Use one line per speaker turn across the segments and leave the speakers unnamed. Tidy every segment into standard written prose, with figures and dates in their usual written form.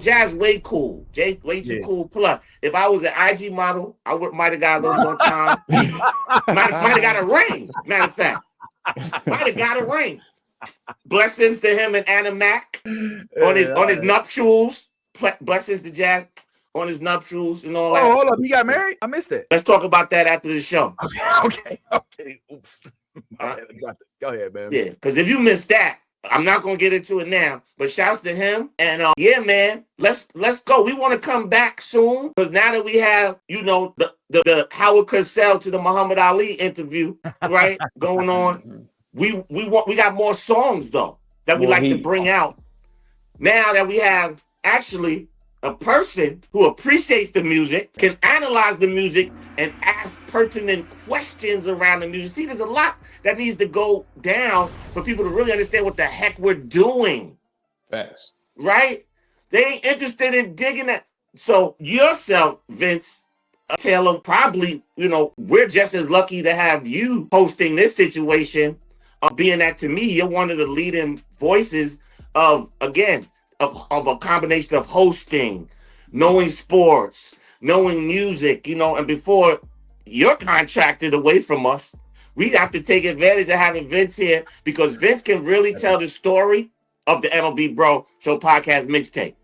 Jazz way cool. Jay way too cool. Plus, if I was an IG model, I might have got a little more time. might have got a ring. Matter of fact, might have got a ring. Blessings to him and Anna Mac on his nuptials. Blessings to Jazz on his nuptials and all that.
Oh, hold up. He got married? I missed it.
Let's talk about that after the show.
Okay. Oops. Go ahead, man.
Yeah, because if you missed that, I'm not gonna get into it now. But shouts to him. And yeah, man, let's go. We want to come back soon. Because now that we have, the Howard Cosell to the Muhammad Ali interview, right, going on. We got more songs though that we like to bring out. Now that we have actually a person who appreciates the music, can analyze the music, and ask pertinent questions around the music. See, there's a lot that needs to go down for people to really understand what the heck we're doing.
Facts.
Right? They ain't interested in digging that. So yourself, Vince Taylor, probably, we're just as lucky to have you hosting this situation, being that to me, you're one of the leading voices of a combination of hosting, knowing sports, knowing music, and before you're contracted away from us, we have to take advantage of having Vince here because Vince can really tell the story of the MLB Bro Show podcast mixtape.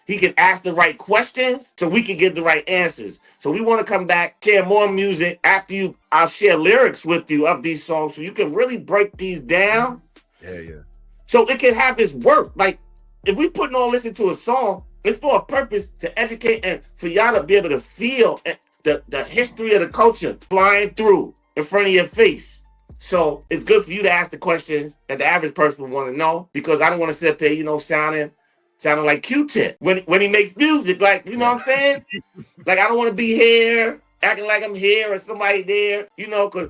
He can ask the right questions so we can get the right answers. So we want to come back, share more music. After I'll share lyrics with you of these songs so you can really break these down.
Yeah.
So it can have its work. Like, if we putting all this into a song, it's for a purpose to educate and for y'all to be able to feel the history of the culture flying through in front of your face. So it's good for you to ask the questions that the average person would want to know because I don't want to sit there, sounding like Q-Tip when he makes music. Like, you know what I'm saying? Like, I don't want to be here acting like I'm here or somebody there, because,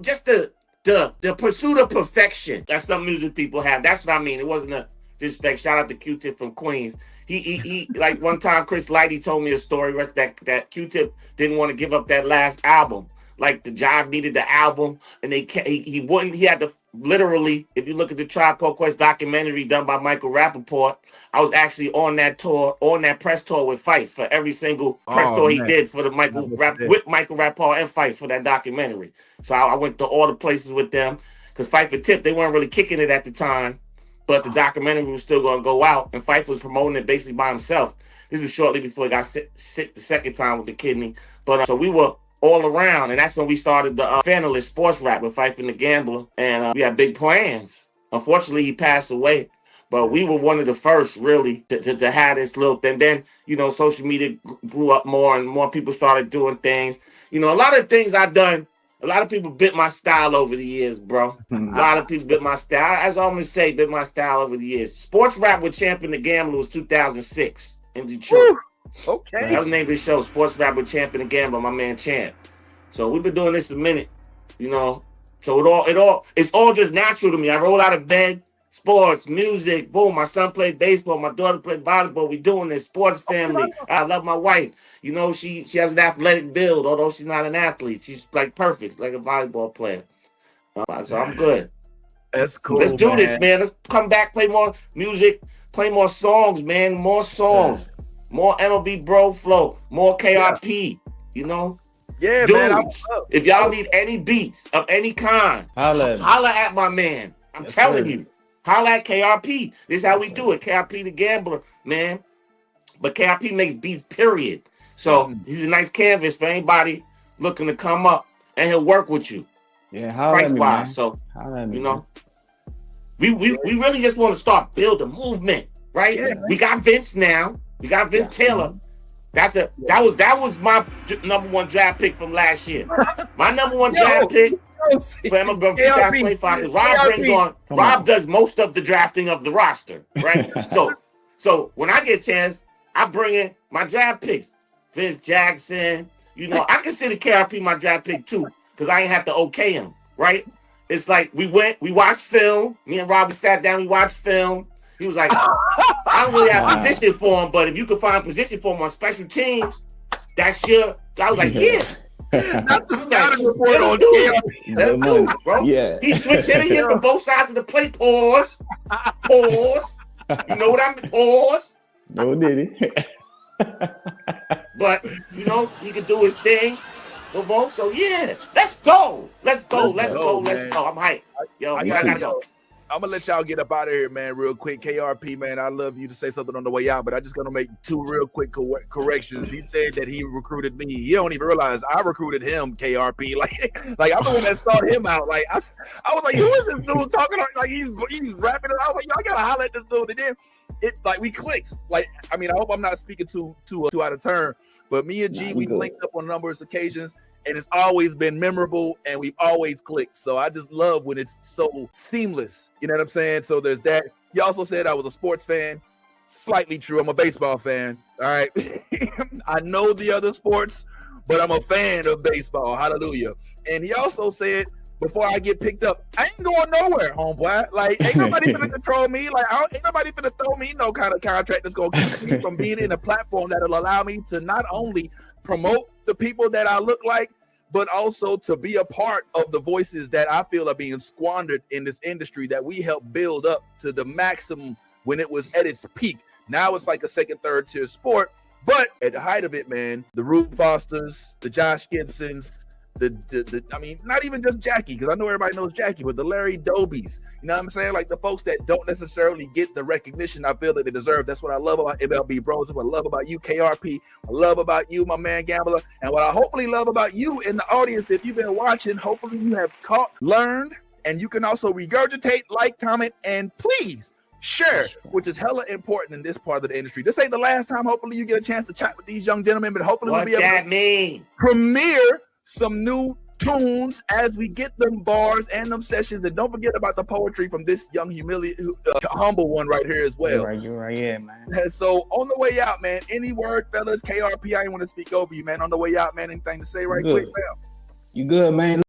just the pursuit of perfection that some music people have. That's what I mean. It wasn't a disrespect. Shout out to Q-Tip from Queens. He like one time Chris Lighty told me a story that Q-Tip didn't want to give up that last album. Like the Jive needed the album and he wouldn't. He had to literally, if you look at the Tribe Called Quest documentary done by Michael Rappaport, I was actually on that tour, on that press tour with Fife for every single press tour he did for the Michael Rappaport and Fife for that documentary. So I went to all the places with them because Fife and Tip, they weren't really kicking it at the time. But the documentary was still going to go out, and Fife was promoting it basically by himself. This was shortly before he got sick the second time with the kidney. But so we were all around, and that's when we started the Fanalist Sports Rap with Fife and the Gambler, and we had big plans. Unfortunately, he passed away, but we were one of the first, really, to have this little thing. Then, social media grew up more, and more people started doing things. A lot of things I've done. A lot of people bit my style over the years, bro. A lot of people bit my style. As I always say, bit my style over the years. Sports Rap with Champion the Gambler was 2006 in Detroit.
Woo! Okay.
That was the name of the show, Sports Rap with Champion the Gambler, my man Champ. So we've been doing this a minute, So it's all just natural to me. I roll out of bed, sports, music, boom. My son played baseball, my daughter played volleyball. We doing this, sports family. I love my wife. She has an athletic build, although she's not an athlete. She's like perfect, like a volleyball player. So I'm good.
That's cool.
Let's do this, man. Let's come back, play more music, play more songs, man. More songs, more MLB Bro Flow, more KRP.
Yeah,
dudes,
man.
if y'all need any beats of any kind, holla at my man. I'm telling you. Holla at KRP. This is how we do it. KRP the Gambler, man. But KRP makes beats, period. So he's a nice canvas for anybody looking to come up, and he'll work with you.
Yeah,
price wise. So we really just want to start building movement, right? Yeah, we got Vince now. We got Vince Taylor. That was my number one draft pick from last year. My number one draft pick for MLB 2025. Rob does most of the drafting of the roster, right? So when I get a chance, I bring in my draft picks. Vince Jackson, I consider KRP my draft pick too, because I ain't have to okay him, right? It's like we watched film. Me and Rob sat down, we watched film. He was like, I don't really have position for him, but if you could find a position for him on special teams, that's your. I was like, yeah.
Not the scouting report on KRP.
Bro. Yeah. He switched hitting from both sides of the plate. Pause. You know what I mean? Pause.
No, did he?
But you know, he could do his thing. So yeah, let's go. Let's go.
Man.
I'm hyped. Yo, I gotta go.
I'm gonna let y'all get up out of here, man, real quick. KRP, man, I love you to say something on the way out, but I just gonna make two real quick corrections. He said that he recruited me. He don't even realize I recruited him, KRP. Like I'm the one that started him out. Like I was like, who is this dude talking like he's rapping? And I was like, yo, I gotta holler at this dude. And then it like we clicked. Like I mean, I hope I'm not speaking too out of turn, but me and G, we linked up on numerous occasions. And it's always been memorable, and we've always clicked. So I just love when it's so seamless. You know what I'm saying? So there's that. He also said I was a sports fan. Slightly true. I'm a baseball fan. All right. I know the other sports, but I'm a fan of baseball. Hallelujah. And he also said, before I get picked up, I ain't going nowhere, homeboy. Like, ain't nobody gonna control me. Like, ain't nobody gonna throw me no kind of contract that's gonna keep me from being in a platform that'll allow me to not only promote the people that I look like, but also to be a part of the voices that I feel are being squandered in this industry that we helped build up to the maximum when it was at its peak. Now it's like a second, third tier sport. But at the height of it, man, the Rube Fosters, the Josh Gibsons, I mean, not even just Jackie, because I know everybody knows Jackie, but the Larry Dobies, you know what I'm saying? Like the folks that don't necessarily get the recognition I feel that they deserve. That's what I love about MLB Bros. What I love about you, KRP. I love about you, my man Gambler. And what I hopefully love about you in the audience, if you've been watching, hopefully you have learned, and you can also regurgitate, like, comment, and please share, which is hella important in this part of the industry. This ain't the last time. Hopefully you get a chance to chat with these young gentlemen, but hopefully we'll be able to premiere some new tunes as we get them bars and them sessions. And don't forget about the poetry from this young humble one right here as well.
You're right, yeah, man.
And so on the way out, man, any word, fellas, KRP, I ain't want to speak over you, man. On the way out, man, anything to say right quick, man?
You good, man?